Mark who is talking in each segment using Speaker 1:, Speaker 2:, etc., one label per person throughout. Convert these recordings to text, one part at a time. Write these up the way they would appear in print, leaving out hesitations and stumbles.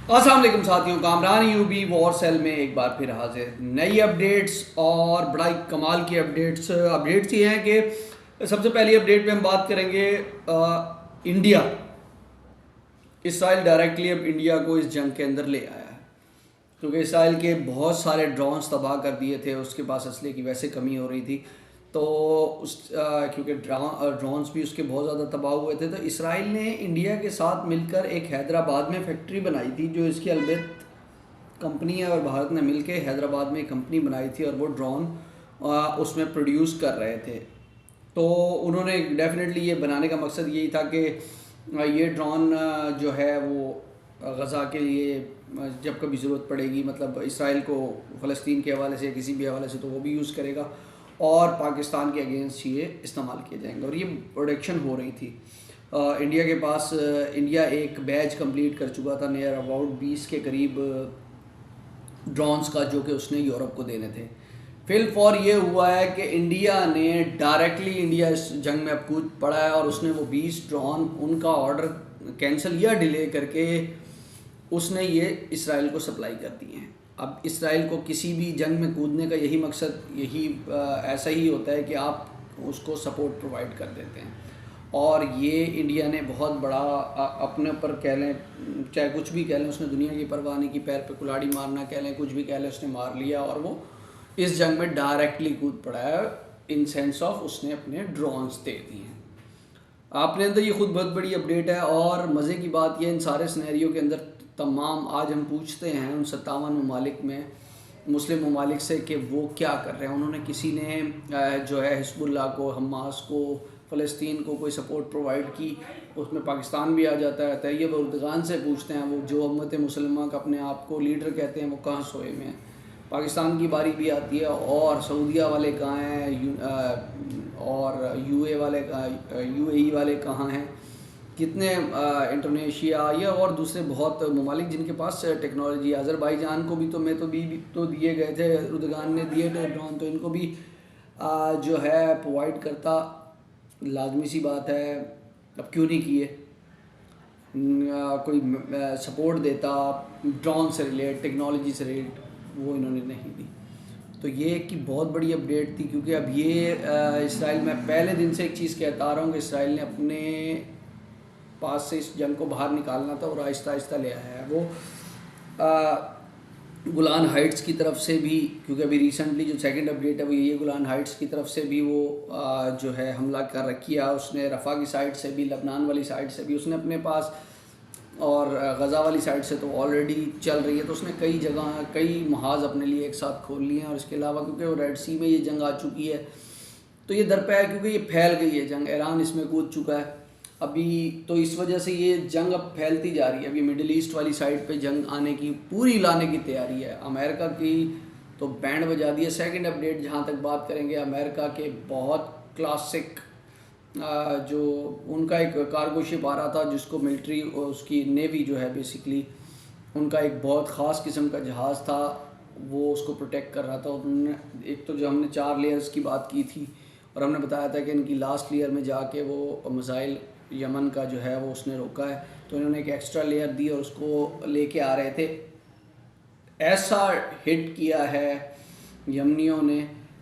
Speaker 1: अस्सलाम वालेकुम साथियों, कामरान यूबी वॉर सेल में एक बार फिर हाजिर नई अपडेट्स और बड़ा ही कमाल की अपडेट्स ये हैं कि सबसे पहली अपडेट पे हम बात करेंगे इंडिया। इसराइल डायरेक्टली अब इंडिया को इस जंग के अंदर ले आया है क्योंकि इसराइल के बहुत सारे ड्रोन्स तबाह कर दिए थे। उसके पास असले की वैसे कमी हो रही थी, तो क्योंकि ड्रोन्स भी उसके बहुत ज़्यादा तबाह हुए थे, तो इसराइल ने इंडिया के साथ मिलकर एक हैदराबाद में फैक्ट्री बनाई थी जो इसकी अलबेत कंपनी है, और भारत ने मिलकर हैदराबाद में एक कंपनी बनाई थी और वो ड्रोन उसमें प्रोड्यूस कर रहे थे। तो उन्होंने डेफिनेटली ये बनाने का मकसद यही था कि ये ड्रोन जो है वो गज़ा के लिए जब कभी ज़रूरत पड़ेगी, मतलब इसराइल को फ़लस्तीन के हवाले से किसी भी हवाले से, तो वो भी यूज़ करेगा और पाकिस्तान के अगेंस्ट ये इस्तेमाल किए जाएंगे। और ये प्रोडक्शन हो रही थी इंडिया के पास। इंडिया एक बैच कंप्लीट कर चुका था, नियर अबाउट 20 के करीब ड्रोन्स का, जो कि उसने यूरोप को देने थे। फिल फॉर ये हुआ है कि इंडिया ने डायरेक्टली इंडिया इस जंग में अब कूद पड़ा है और उसने वो 20 ड्रोन उनका ऑर्डर कैंसिल या डिले करके उसने ये इसराइल को सप्लाई कर दिए हैं। अब इसराइल को किसी भी जंग में कूदने का यही मकसद ऐसा ही होता है कि आप उसको सपोर्ट प्रोवाइड कर देते हैं। और ये इंडिया ने बहुत बड़ा अपने ऊपर कह लें, चाहे कुछ भी कह लें, उसने दुनिया की परवाह नहीं की, पैर पे कुल्हाड़ी मारना कह लें, कुछ भी कह लें, उसने मार लिया और वो इस जंग में डायरेक्टली कूद पड़ा है इन सेंस ऑफ उसने अपने ड्रोन्स दे दिए हैं। आपने अंदर ये खुद बहुत बड़ी अपडेट है। और मज़े की बात यह, इन सारे सिनेरियो के अंदर तमाम आज हम पूछते हैं उन 57 ममालिक में, मुस्लिम ममालिक से कि वो क्या कर रहे हैं। उन्होंने किसी ने जो है हिजबुल्लाह को, हमास को, फ़लस्तीन को कोई सपोर्ट प्रोवाइड की, उसमें पाकिस्तान भी आ जाता है। तैयब उर्दगान से पूछते हैं, वो जो उम्मत मुसलमान अपने आप को लीडर कहते हैं, वो कहाँ सोए में हैं। पाकिस्तान की बारी भी आती है और सऊदीया वाले कहाँ हैं, और यूएई वाले कहाँ हैं, कितने इंडोनेशिया या और दूसरे बहुत ममालिक जिनके पास टेक्नोलॉजी। अज़रबैजान को भी तो दिए गए थे, उर्दगान ने दिए थे ड्रोन, तो इनको भी जो है प्रोवाइड करता, लाजमी सी बात है। अब क्यों नहीं किए, कोई सपोर्ट देता ड्रोन से रिलेट, टेक्नोलॉजी से रिलेट, वो इन्होंने नहीं दी। तो ये एक की बहुत बड़ी अपडेट थी, क्योंकि अब ये इसराइल, मैं पहले दिन से एक चीज़ कहता आ रहा हूँ कि इसराइल ने अपने पास से इस जंग को बाहर निकालना था और आहिस्ता आहिस्ता ले आया है। वो गुलान हाइट्स की तरफ से भी, क्योंकि अभी रिसेंटली जो सेकंड अपडेट है वो ये गुलान हाइट्स की तरफ से भी वो जो है हमला कर किया उसने। रफ़ा की साइड से भी, लबनान वाली साइड से भी उसने अपने पास, और गज़ा वाली साइड से तो ऑलरेडी चल रही है। तो उसने कई जगह, कई महाज अपने लिए एक साथ खोल लिए हैं। और इसके अलावा क्योंकि वो रेड सी में ये जंग आ चुकी है, तो ये दरपे है, क्योंकि ये फैल गई है जंग, ईरान इसमें कूद चुका है अभी, तो इस वजह से ये जंग अब फैलती जा रही है। अभी मिडिल ईस्ट वाली साइड पे जंग आने की, पूरी लाने की तैयारी है। अमेरिका की तो बैंड बजा दी है। सेकंड अपडेट जहाँ तक बात करेंगे, अमेरिका के बहुत क्लासिक जो उनका एक कार्गो शिप आ रहा था, जिसको मिलिट्री, उसकी नेवी जो है बेसिकली, उनका एक बहुत ख़ास किस्म का जहाज़ था, वो उसको प्रोटेक्ट कर रहा था। उन्होंने एक तो जो हमने 4 लेयर्स की बात की थी, और हमने बताया था कि इनकी लास्ट लेयर में जाके वो मिसाइल यमन का जो है वो उसने रोका है, तो इन्होंने एक एक्स्ट्रा लेयर दी और उसको लेके आ रहे थे। ऐसा हिट किया है यमनियों ने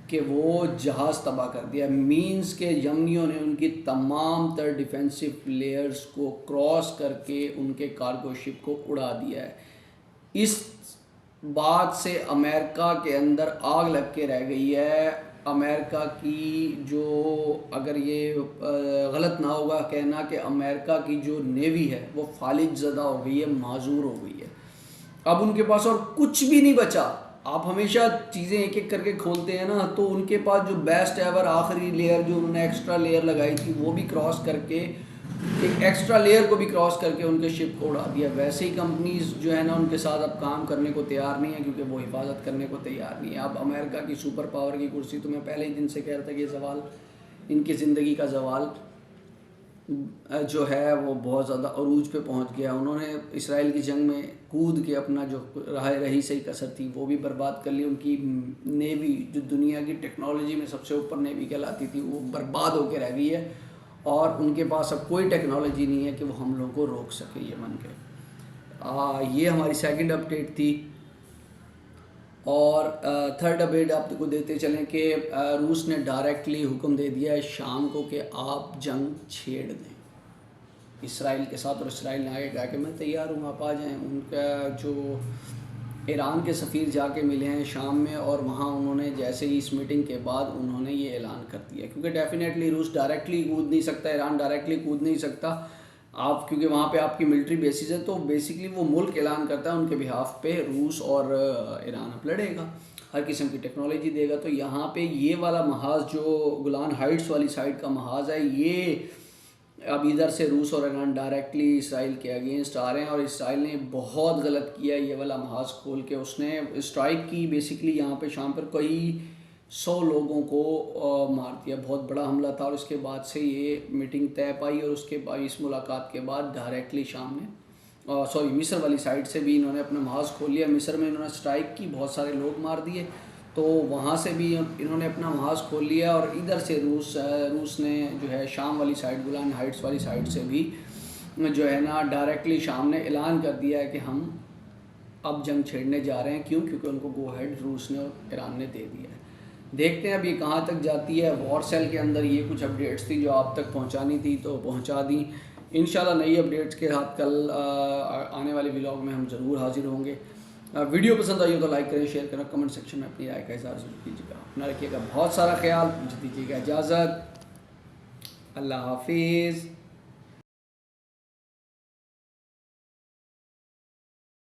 Speaker 1: कि वो जहाज़ तबाह कर दिया। मींस के यमनियों ने उनकी तमाम तर डिफेंसिव लेयर्स को क्रॉस करके उनके कार्गो शिप को उड़ा दिया है। इस बात से अमेरिका के अंदर आग लग के रह गई है। अमेरिका की जो, अगर ये गलत ना होगा कहना कि अमेरिका की जो नेवी है वो फालिज ज़दा हो गई है, माजूर हो गई है। अब उनके पास और कुछ भी नहीं बचा। आप हमेशा चीज़ें एक एक करके खोलते हैं ना, तो उनके पास जो बेस्ट एवर आखिरी लेयर जो उन्होंने एक्स्ट्रा लेयर लगाई थी, वो भी क्रॉस करके, एक एक्स्ट्रा लेयर को भी क्रॉस करके उनके शिप को उड़ा दिया। वैसे ही कंपनीज जो है ना, उनके साथ अब काम करने को तैयार नहीं है, क्योंकि वो हिफाजत करने को तैयार नहीं है। अब अमेरिका की सुपर पावर की कुर्सी, तो मैं पहले ही दिन से कह रहा था कि जवाल, इनकी ज़िंदगी का जवाल जो है वो बहुत ज़्यादा अरूज पे पहुंच गया। उन्होंने इसराइल की जंग में कूद के अपना जो रही सही कसर थी वो भी बर्बाद कर ली। उनकी नेवी, जो दुनिया की टेक्नोलॉजी में सबसे ऊपर नेवी कहलाती थी, वो बर्बाद होकर रह गई है। और उनके पास अब कोई टेक्नोलॉजी नहीं है कि वो हमलों को रोक सके यमन के। ये हमारी सेकंड अपडेट थी। और थर्ड अपडेट आपको देते चलें कि रूस ने डायरेक्टली हुक्म दे दिया है शाम को कि आप जंग छेड़ दें इसराइल के साथ। और इसराइल ने आगे कहा कि मैं तैयार हूँ, आप आ जाएँ। उनका जो ईरान के सफ़ीर जाके मिले हैं शाम में, और वहाँ उन्होंने जैसे ही इस मीटिंग के बाद उन्होंने ये ऐलान कर दिया, क्योंकि डेफिनेटली रूस डायरेक्टली कूद नहीं सकता, ईरान डायरेक्टली कूद नहीं सकता आप, क्योंकि वहाँ पे आपकी मिलिट्री बेसिस है। तो बेसिकली वो मुल्क ऐलान करता है उनके बिहाफ पे रूस और ईरान अब लड़ेगा, हर किस्म की टेक्नोलॉजी देगा। तो यहाँ पे ये वाला महाज जो गोलान हाइट्स वाली साइड का महाज है, ये अब इधर से रूस और ईरान डायरेक्टली इसराइल के अगेंस्ट आ रहे हैं। और इसराइल ने बहुत गलत किया ये वाला महाज खोल के, उसने स्ट्राइक की बेसिकली यहाँ पे शाम पर कई 100 लोगों को मार दिया। बहुत बड़ा हमला था। और उसके बाद से ये मीटिंग तय पाई, और उसके बाद इस मुलाकात के बाद डायरेक्टली शाम में मिस्र वाली साइड से भी इन्होंने अपना महाज खोल लिया। मिस्र में इन्होंने स्ट्राइक की, बहुत सारे लोग मार दिए, तो वहाँ से भी इन्होंने अपना महाज खोल लिया। और इधर से रूस ने जो है शाम वाली साइड, गोलान हाइट्स वाली साइड से भी जो है ना डायरेक्टली शाम ने ऐलान कर दिया है कि हम अब जंग छेड़ने जा रहे हैं। क्यों? क्योंकि उनको गो हेड रूस ने और ईरान ने दे दिया है। देखते हैं अब ये कहाँ तक जाती है। वॉर सेल के अंदर ये कुछ अपडेट्स थी जो आप तक पहुँचानी थी, तो पहुँचा दी। इंशाल्लाह नई अपडेट्स के साथ कल आने वाले व्लॉग में हम ज़रूर हाजिर होंगे। वीडियो पसंद आई हो तो लाइक करें, शेयर करें, कमेंट सेक्शन में अपनी राय का इज़हार ज़रूर कीजिएगा। अपना रखिएगा बहुत सारा ख्याल, मुझे दीजिएगा इजाज़त। अल्लाह हाफिज़।